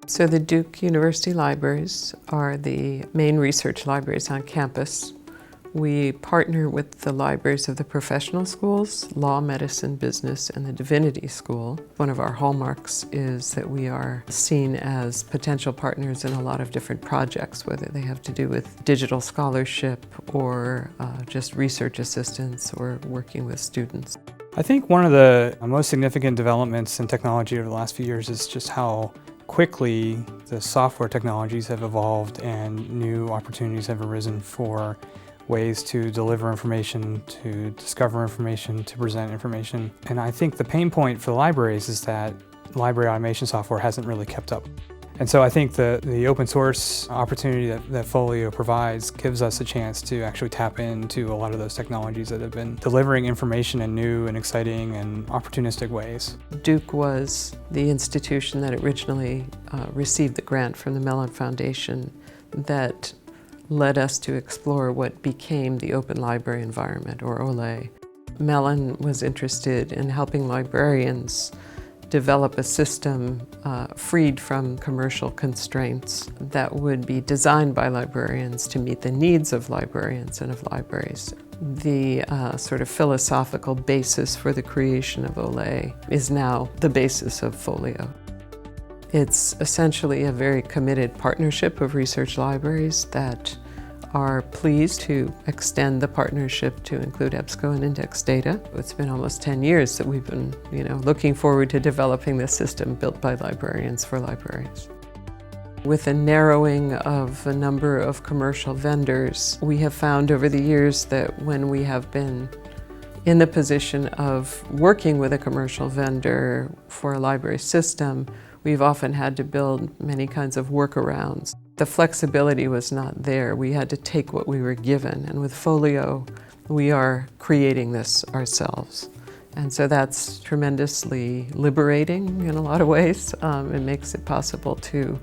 So the Duke University Libraries are the main research libraries on campus. We partner with the libraries of the professional schools, law, medicine, business, and the divinity school. One of our hallmarks is that we are seen as potential partners in a lot of different projects, whether they have to do with digital scholarship or just research assistance or working with students. I think one of the most significant developments in technology over the last few years is just how quickly the software technologies have evolved and new opportunities have arisen for ways to deliver information, to discover information, to present information. And I think the pain point for the libraries is that library automation software hasn't really kept up. And so I think the open source opportunity that Folio provides gives us a chance to actually tap into a lot of those technologies that have been delivering information in new and exciting and opportunistic ways. Duke was the institution that originally received the grant from the Mellon Foundation that led us to explore what became the Open Library Environment, or OLE. Mellon was interested in helping librarians develop a system freed from commercial constraints that would be designed by librarians to meet the needs of librarians and of libraries. The sort of philosophical basis for the creation of OLE is now the basis of Folio. It's essentially a very committed partnership of research libraries that are pleased to extend the partnership to include EBSCO and index data. It's been almost 10 years that we've been, looking forward to developing this system built by librarians for libraries. With a narrowing of the number of commercial vendors, we have found over the years that when we have been in the position of working with a commercial vendor for a library system, we've often had to build many kinds of workarounds. The flexibility was not there. We had to take what we were given, and with Folio, we are creating this ourselves. And so that's tremendously liberating in a lot of ways. It makes it possible to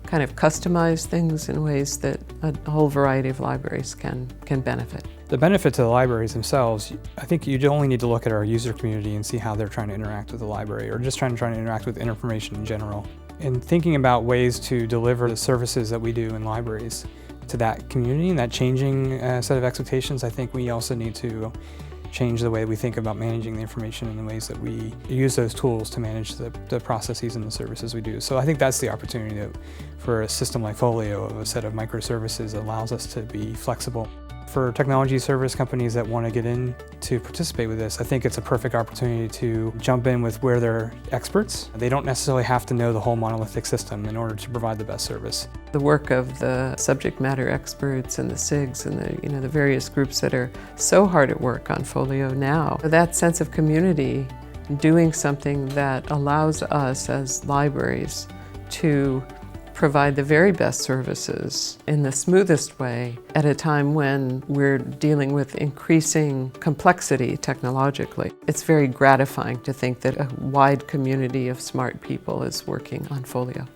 kind of customize things in ways that a whole variety of libraries can benefit. The benefit to the libraries themselves, I think you only need to look at our user community and see how they're trying to interact with the library, or just trying to interact with information in general. In thinking about ways to deliver the services that we do in libraries to that community and that changing set of expectations, I think we also need to change the way we think about managing the information and the ways that we use those tools to manage the processes and the services we do. So I think that's the opportunity for a system like Folio, of a set of microservices that allows us to be flexible. For technology service companies that want to get in to participate with this, I think it's a perfect opportunity to jump in with where they're experts. They don't necessarily have to know the whole monolithic system in order to provide the best service. The work of the subject matter experts and the SIGs and the various groups that are so hard at work on Folio now, that sense of community, doing something that allows us as libraries to provide the very best services in the smoothest way at a time when we're dealing with increasing complexity technologically. It's very gratifying to think that a wide community of smart people is working on Folio.